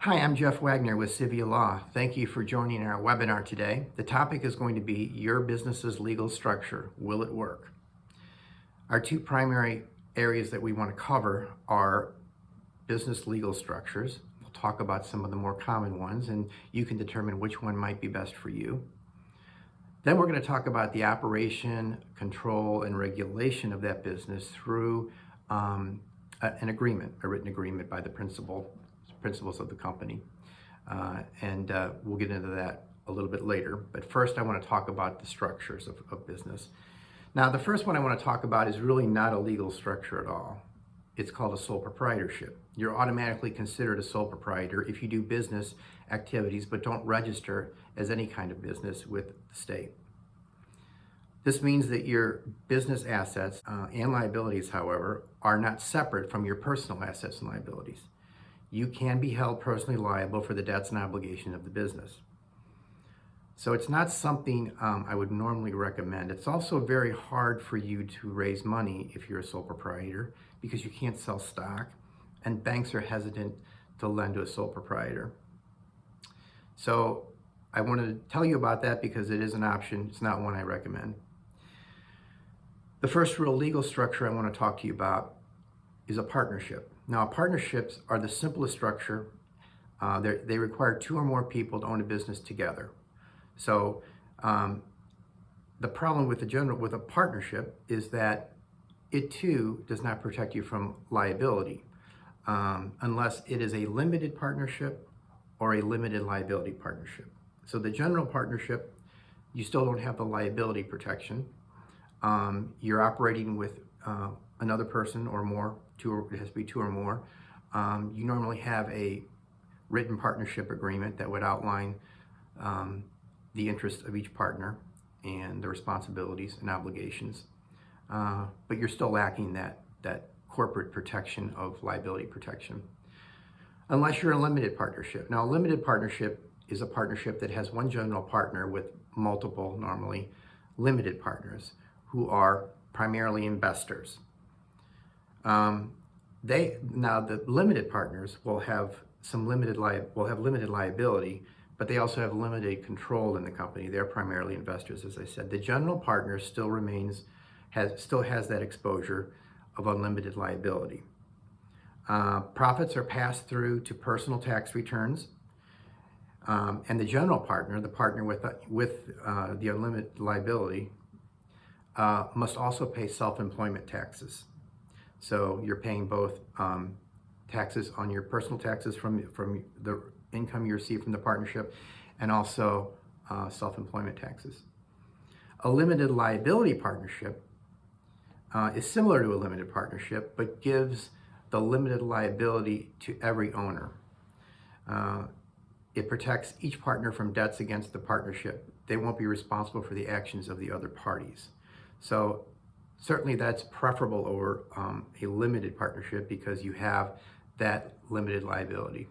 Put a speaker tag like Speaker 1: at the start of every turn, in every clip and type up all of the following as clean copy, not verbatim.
Speaker 1: Hi, I'm Jeff Wagener with Civia Law. Thank you for joining our webinar today. The topic is going to be your business's legal structure. Will it work? Our two primary areas that we want to cover are business legal structures. We'll talk about some of the more common ones, and you can determine which one might be best for you. Then we're going to talk about the operation, control, and regulation of that business through an agreement, a written agreement by the principals of the company. We'll get into that a little bit later. But first, I want to talk about the structures of business. Now, the first one I want to talk about is really not a legal structure at all. It's called a sole proprietorship. You're automatically considered a sole proprietor if you do business activities but don't register as any kind of business with the state. This means that your business assets and liabilities, however, are not separate from your personal assets and liabilities. You can be held personally liable for the debts and obligations of the business. So it's not something I would normally recommend. It's also very hard for you to raise money if you're a sole proprietor because you can't sell stock and banks are hesitant to lend to a sole proprietor. So I wanted to tell you about that because it is an option. It's not one I recommend. The first real legal structure I want to talk to you about is a partnership. Now, partnerships are the simplest structure. They require two or more people to own a business together. So the problem with a partnership is that it too does not protect you from liability unless it is a limited partnership or a limited liability partnership. So the general partnership, you still don't have the liability protection. You're operating with another person or more. It has to be two or more. You normally have a written partnership agreement that would outline the interests of each partner and the responsibilities and obligations. But you're still lacking that corporate protection of liability protection. Unless you're a limited partnership. Now, a limited partnership is a partnership that has one general partner with multiple, normally, limited partners who are primarily investors. Now the limited partners will have limited liability, but they also have limited control in the company. They're primarily investors, as I said. The general partner still has that exposure of unlimited liability. Profits are passed through to personal tax returns, and the general partner, the partner with the unlimited liability, must also pay self-employment taxes. So you're paying both taxes on your personal taxes from the income you receive from the partnership and also self-employment taxes. A limited liability partnership is similar to a limited partnership but gives the limited liability to every owner. It protects each partner from debts against the partnership. They won't be responsible for the actions of the other parties. So certainly that's preferable over a limited partnership because you have that limited liability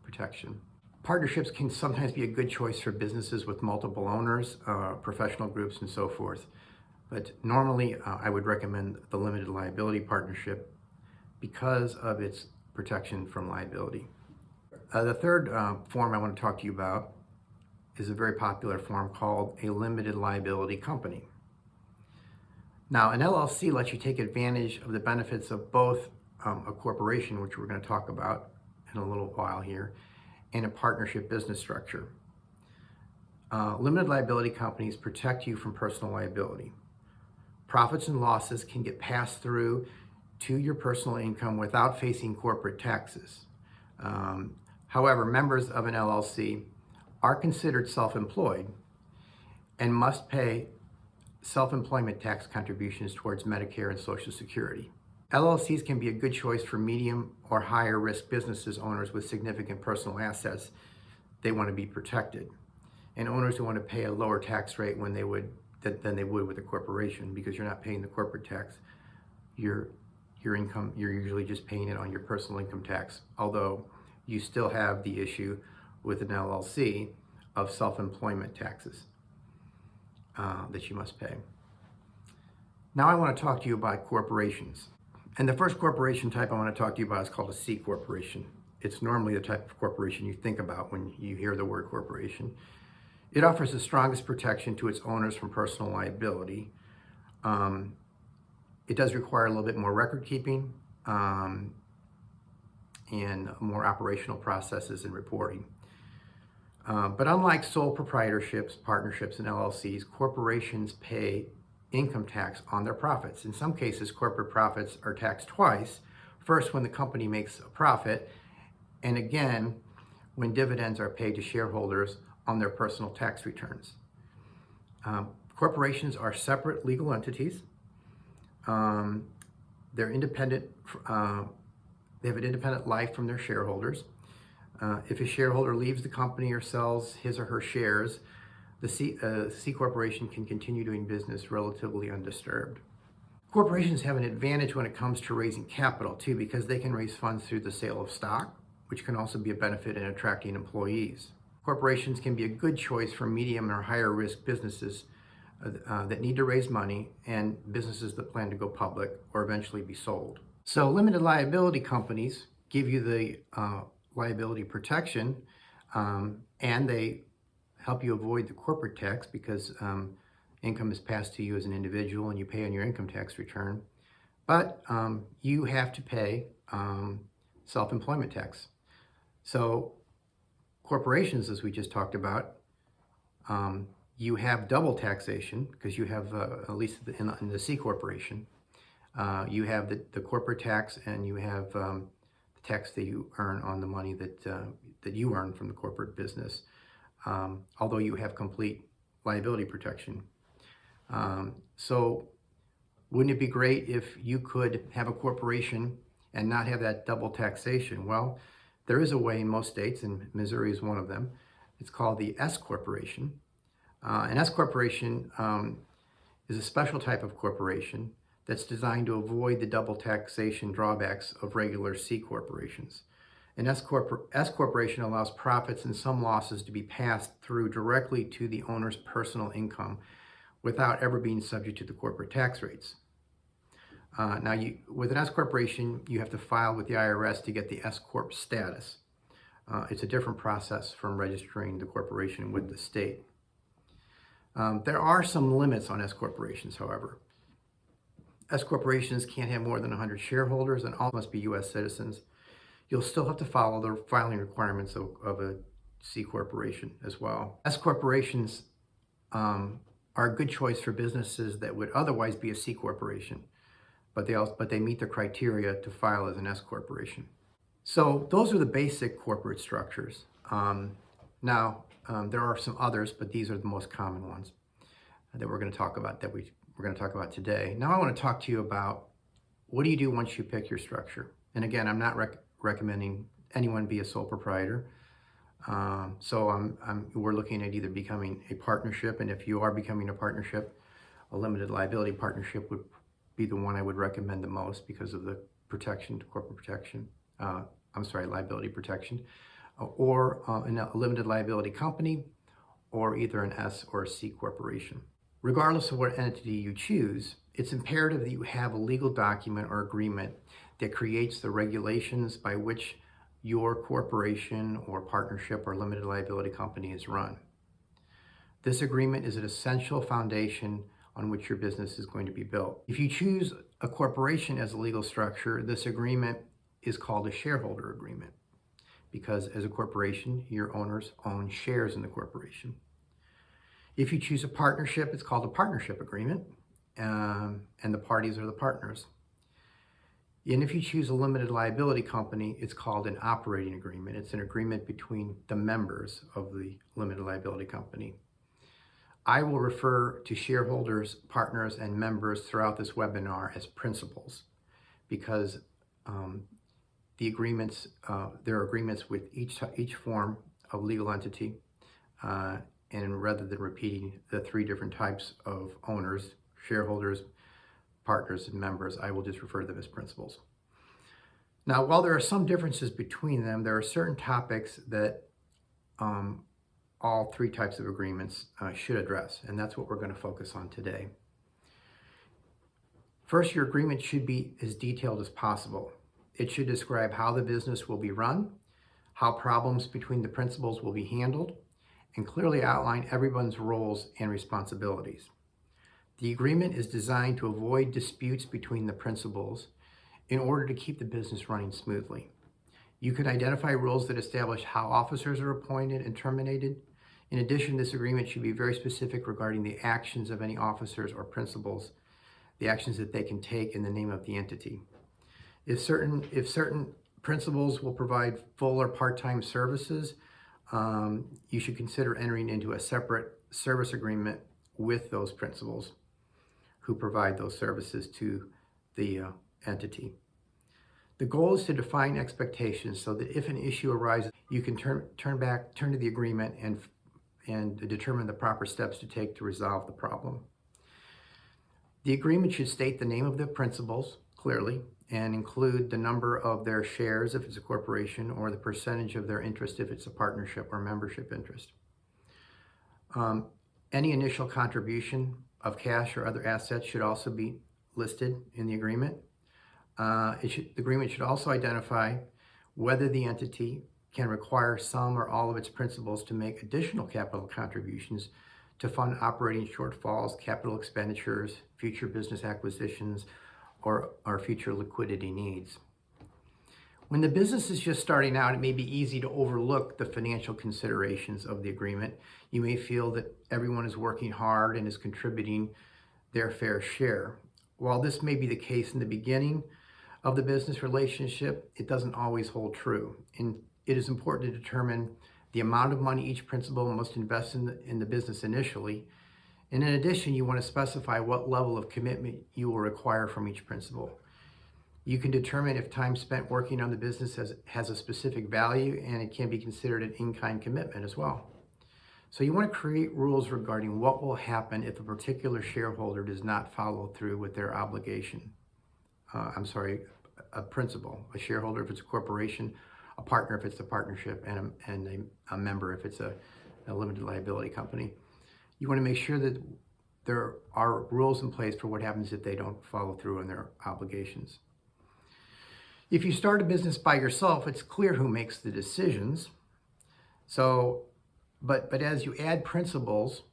Speaker 1: protection. Partnerships can sometimes be a good choice for businesses with multiple owners, professional groups, and so forth. But normally I would recommend the limited liability partnership because of its protection from liability. The third form I want to talk to you about is a very popular form called a limited liability company. Now, an LLC lets you take advantage of the benefits of both a corporation, which we're going to talk about in a little while here, and a partnership business structure. Limited liability companies protect you from personal liability. Profits and losses can get passed through to your personal income without facing corporate taxes. However, members of an LLC are considered self-employed and must pay self-employment tax contributions towards Medicare and Social Security. LLCs can be a good choice for medium or higher risk businesses owners with significant personal assets. They want to be protected. And owners who want to pay a lower tax rate than they would with a corporation because you're not paying the corporate tax. Your income, you're usually just paying it on your personal income tax, although you still have the issue with an LLC of self-employment taxes that you must pay. Now I want to talk to you about corporations. And the first corporation type I want to talk to you about is called a C corporation. it's normally the type of corporation you think about when you hear the word corporation. It offers the strongest protection to its owners from personal liability. It does require a little bit more record keeping and more operational processes and reporting. But unlike sole proprietorships, partnerships, and LLCs, corporations pay income tax on their profits. In some cases, corporate profits are taxed twice. First, when the company makes a profit, and again, when dividends are paid to shareholders on their personal tax returns. Corporations are separate legal entities. They're independent. They have an independent life from their shareholders. If a shareholder leaves the company or sells his or her shares, the C corporation can continue doing business relatively undisturbed. Corporations have an advantage when it comes to raising capital too, because they can raise funds through the sale of stock, which can also be a benefit in attracting employees. Corporations can be a good choice for medium or higher risk businesses that need to raise money and businesses that plan to go public or eventually be sold. So limited liability companies give you the liability protection and they help you avoid the corporate tax because income is passed to you as an individual and you pay on your income tax return. But you have to pay self-employment tax. So corporations, as we just talked about, you have double taxation because you have, at least in the C corporation, you have the corporate tax and you have the tax that you earn on the money that you earn from the corporate business, although you have complete liability protection. So wouldn't it be great if you could have a corporation and not have that double taxation? Well, there is a way in most states, and Missouri is one of them. It's called the S corporation. An S corporation is a special type of corporation that's designed to avoid the double taxation drawbacks of regular C corporations. An S corporation allows profits and some losses to be passed through directly to the owner's personal income without ever being subject to the corporate tax rates. Now, with an S corporation, you have to file with the IRS to get the S corp status. It's a different process from registering the corporation with the state. There are some limits on S corporations, however. S corporations can't have more than 100 shareholders and all must be U.S. citizens. You'll still have to follow the filing requirements of a C corporation as well. S corporations are a good choice for businesses that would otherwise be a C corporation, but they meet the criteria to file as an S corporation. So those are the basic corporate structures. Now, there are some others, but these are the most common ones that we're going to talk about, today. Now I want to talk to you about what do you do once you pick your structure. And again, I'm not recommending anyone be a sole proprietor. So we're looking at either becoming a partnership, and if you are becoming a partnership, a limited liability partnership would be the one I would recommend the most because of the protection, corporate protection. Liability protection, or in a limited liability company, or either an S or a C corporation. Regardless of what entity you choose, it's imperative that you have a legal document or agreement that creates the regulations by which your corporation or partnership or limited liability company is run. This agreement is an essential foundation on which your business is going to be built. If you choose a corporation as a legal structure, this agreement is called a shareholder agreement because as a corporation, your owners own shares in the corporation. If you choose a partnership, it's called a partnership agreement, and the parties are the partners. And if you choose a limited liability company, it's called an operating agreement. It's an agreement between the members of the limited liability company. I will refer to shareholders, partners, and members throughout this webinar as principals because the agreements, there are agreements with each form of legal entity, and rather than repeating the three different types of owners, shareholders, partners, and members, I will just refer to them as principals. Now, while there are some differences between them, there are certain topics that all three types of agreements should address, and that's what we're going to focus on today. First, your agreement should be as detailed as possible. It should describe how the business will be run, how problems between the principals will be handled, and clearly outline everyone's roles and responsibilities. The agreement is designed to avoid disputes between the principals in order to keep the business running smoothly. You can identify rules that establish how officers are appointed and terminated. In addition, this agreement should be very specific regarding the actions of any officers or principals, the actions that they can take in the name of the entity. If certain principals will provide full or part-time services, you should consider entering into a separate service agreement with those principals who provide those services to the entity. The goal is to define expectations so that if an issue arises, you can turn to the agreement and determine the proper steps to take to resolve the problem. The agreement should state the name of the principals clearly and include the number of their shares if it's a corporation, or the percentage of their interest if it's a partnership or membership interest. Any initial contribution of cash or other assets should also be listed in the agreement. The agreement should also identify whether the entity can require some or all of its principals to make additional capital contributions to fund operating shortfalls, capital expenditures, future business acquisitions, or future liquidity needs. When the business is just starting out, it may be easy to overlook the financial considerations of the agreement. You may feel that everyone is working hard and is contributing their fair share. While this may be the case in the beginning of the business relationship, it doesn't always hold true. And it is important to determine the amount of money each principal must invest in the business initially. And in addition, you want to specify what level of commitment you will require from each principal. You can determine if time spent working on the business has a specific value, and it can be considered an in-kind commitment as well. So you want to create rules regarding what will happen if a particular shareholder does not follow through with their obligation. A principal, a shareholder if it's a corporation, a partner if it's a partnership, and a member if it's a limited liability company. You want to make sure that there are rules in place for what happens if they don't follow through on their obligations. If you start a business by yourself, it's clear who makes the decisions. But as you add principals,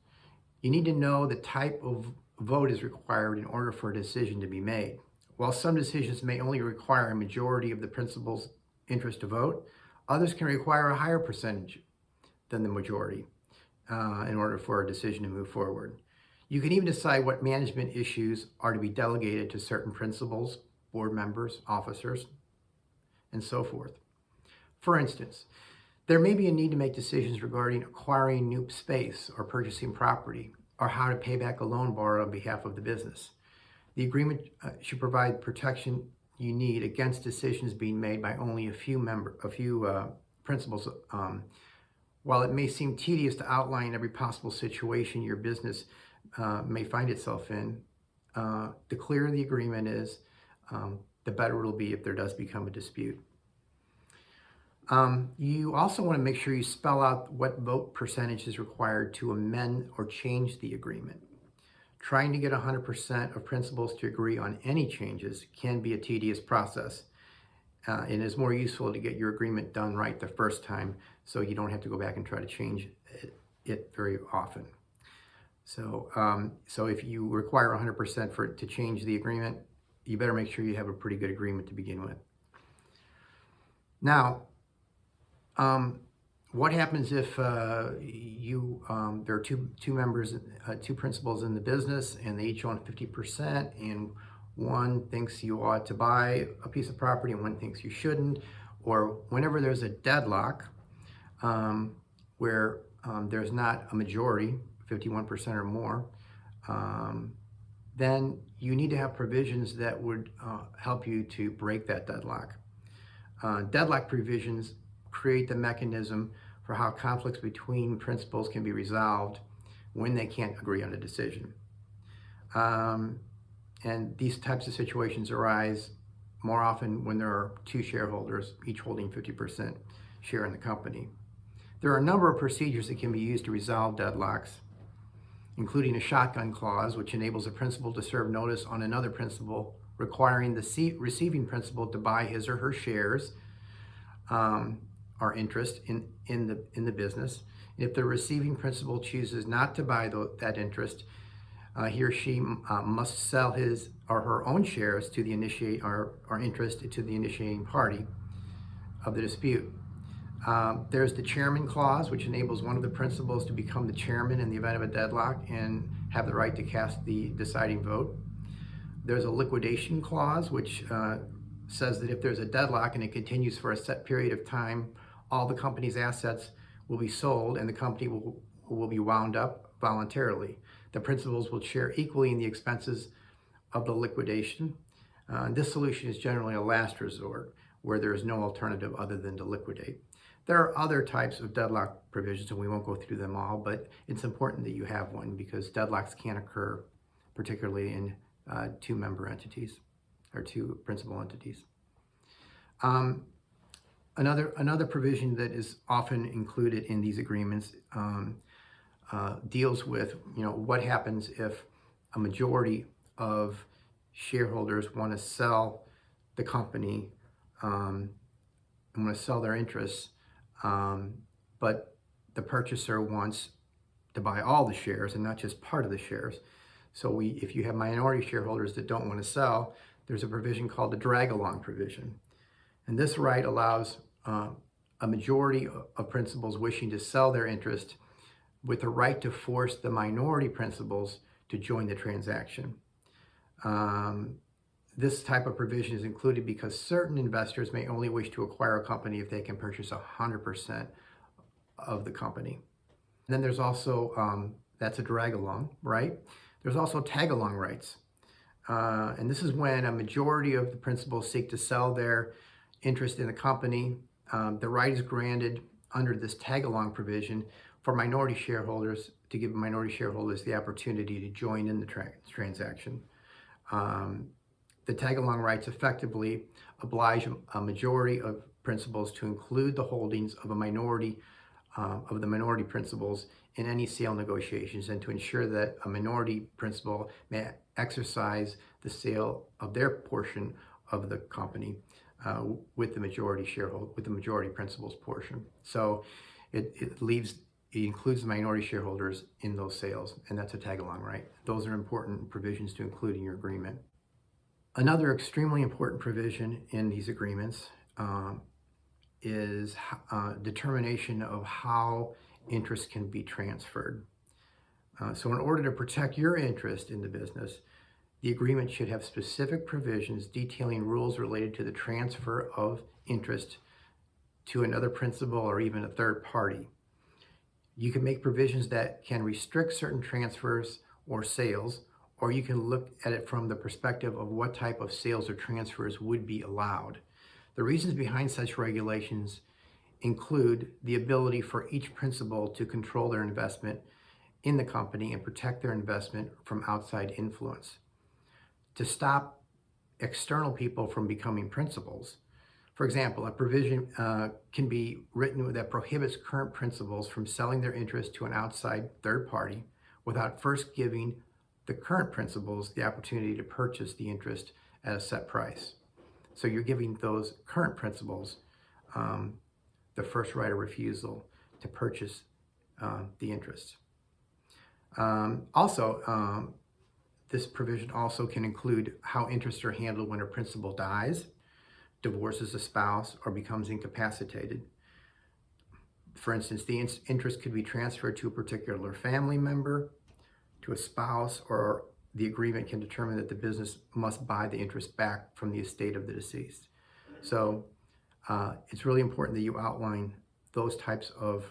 Speaker 1: you need to know the type of vote is required in order for a decision to be made. While some decisions may only require a majority of the principal's interest to vote, others can require a higher percentage than the majority in order for a decision to move forward. You can even decide what management issues are to be delegated to certain principals, board members, officers, and so forth. For instance, there may be a need to make decisions regarding acquiring new space or purchasing property, or how to pay back a loan borrowed on behalf of the business. The agreement should provide protection you need against decisions being made by only a few principals. While it may seem tedious to outline every possible situation your business may find itself in, the clearer the agreement is, the better it'll be if there does become a dispute. You also want to make sure you spell out what vote percentage is required to amend or change the agreement. Trying to get 100% of principals to agree on any changes can be a tedious process. And it's more useful to get your agreement done right the first time, so you don't have to go back and try to change it very often. So if you require 100% to change the agreement, you better make sure you have a pretty good agreement to begin with. Now, what happens if there are two principals in the business, and they each own 50%, and one thinks you ought to buy a piece of property and one thinks you shouldn't, or whenever there's a deadlock where there's not a majority, 51% or more, then you need to have provisions that would help you to break that deadlock. Deadlock provisions create the mechanism for how conflicts between principals can be resolved when they can't agree on a decision. And these types of situations arise more often when there are two shareholders, each holding 50% share in the company. There are a number of procedures that can be used to resolve deadlocks, including a shotgun clause, which enables a principal to serve notice on another principal, requiring the receiving principal to buy his or her shares, our interest in the business. And if the receiving principal chooses not to buy that interest, he or she must sell his or her own shares to the interest to the initiating party of the dispute. There's the chairman clause, which enables one of the principals to become the chairman in the event of a deadlock and have the right to cast the deciding vote. There's a liquidation clause, which says that if there's a deadlock and it continues for a set period of time, all the company's assets will be sold and the company will be wound up voluntarily. The principals will share equally in the expenses of the liquidation. This solution is generally a last resort where there is no alternative other than to liquidate. There are other types of deadlock provisions, and we won't go through them all, but it's important that you have one because deadlocks can occur, particularly in two member entities or two principal entities. Another provision that is often included in these agreements deals with, what happens if a majority of shareholders want to sell the company and want to sell their interests, but the purchaser wants to buy all the shares and not just part of the shares. So if you have minority shareholders that don't want to sell, there's a provision called the Dragalong provision. And this right allows a majority of principals wishing to sell their interest with the right to force the minority principals to join the transaction. This type of provision is included because certain investors may only wish to acquire a company if they can purchase 100% of the company. And then there's also, that's a drag-along, right? There's also tag-along rights. And this is when a majority of the principals seek to sell their interest in the company. The right is granted under this tag-along provision for minority shareholders to give minority shareholders the opportunity to join in the transaction. The tag-along rights effectively oblige a majority of principals to include the holdings of a minority of the minority principals in any sale negotiations and to ensure that a minority principal may exercise the sale of their portion of the company with the majority principal's portion. So it includes the minority shareholders in those sales, and that's a tag-along right. Those are important provisions to include in your agreement. Another extremely important provision in these agreements is determination of how interest can be transferred. So in order to protect your interest in the business, the agreement should have specific provisions detailing rules related to the transfer of interest to another principal or even a third party. You can make provisions that can restrict certain transfers or sales, or you can look at it from the perspective of what type of sales or transfers would be allowed. The reasons behind such regulations include the ability for each principal to control their investment in the company and protect their investment from outside influence. To stop external people from becoming principals. For example, a provision can be written that prohibits current principals from selling their interest to an outside third party without first giving the current principals the opportunity to purchase the interest at a set price. So you're giving those current principals the first right of refusal to purchase the interest. This provision also can include how interests are handled when a principal dies, divorces a spouse, or becomes incapacitated. For instance, the interest could be transferred to a particular family member, to a spouse, or the agreement can determine that the business must buy the interest back from the estate of the deceased. So it's really important that you outline those types of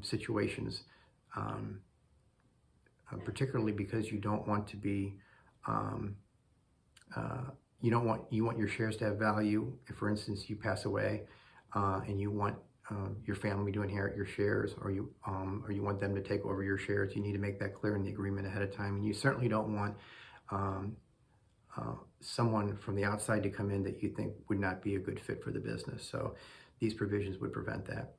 Speaker 1: situations, particularly because you don't want to be, you want your shares to have value. If, for instance, you pass away and you want your family to inherit your shares, or you want them to take over your shares, you need to make that clear in the agreement ahead of time. And you certainly don't want someone from the outside to come in that you think would not be a good fit for the business. So these provisions would prevent that.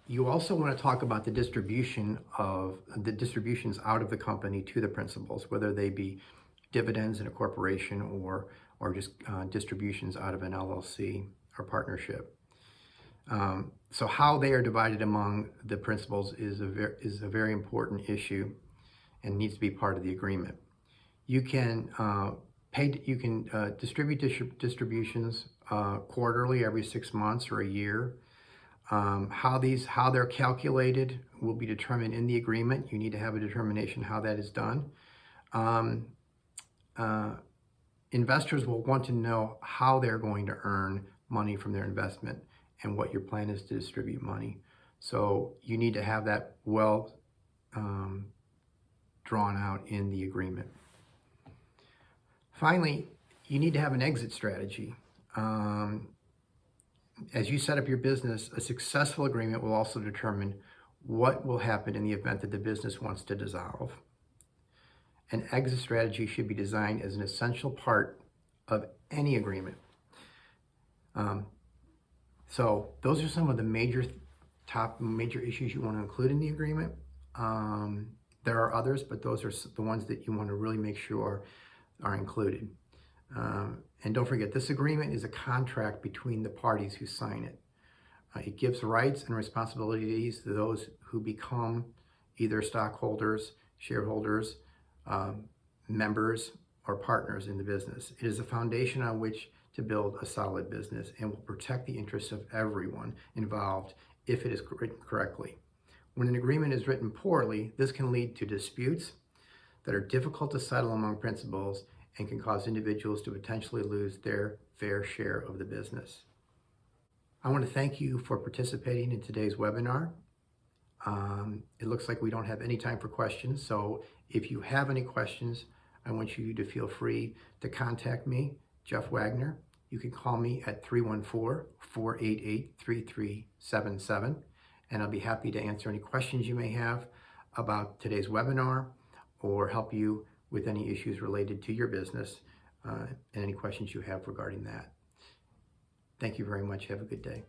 Speaker 1: You also want to talk about the distributions out of the company to the principals, whether they be dividends in a corporation or or just distributions out of an LLC or partnership. So how they are divided among the principals is a very important issue and needs to be part of the agreement. You can distribute distributions quarterly, every 6 months or a year. How they're calculated will be determined in the agreement. You need to have a determination how that is done. Investors will want to know how they're going to earn money from their investment and what your plan is to distribute money. So you need to have that well drawn out in the agreement. Finally, you need to have an exit strategy. As you set up your business, a successful agreement will also determine what will happen in the event that the business wants to dissolve. An exit strategy should be designed as an essential part of any agreement. So those are some of the major issues you want to include in the agreement. There are others, but those are the ones that you want to really make sure are included. And don't forget, this agreement is a contract between the parties who sign it. It gives rights and responsibilities to those who become either stockholders, shareholders, members, or partners in the business. It is a foundation on which to build a solid business and will protect the interests of everyone involved if it is written correctly. When an agreement is written poorly, this can lead to disputes that are difficult to settle among principals and can cause individuals to potentially lose their fair share of the business. I want to thank you for participating in today's webinar. It looks like we don't have any time for questions, so if you have any questions, I want you to feel free to contact me, Jeff Wagener. You can call me at 314-488-3377, and I'll be happy to answer any questions you may have about today's webinar or help you with any issues related to your business and any questions you have regarding that. Thank you very much. Have a good day.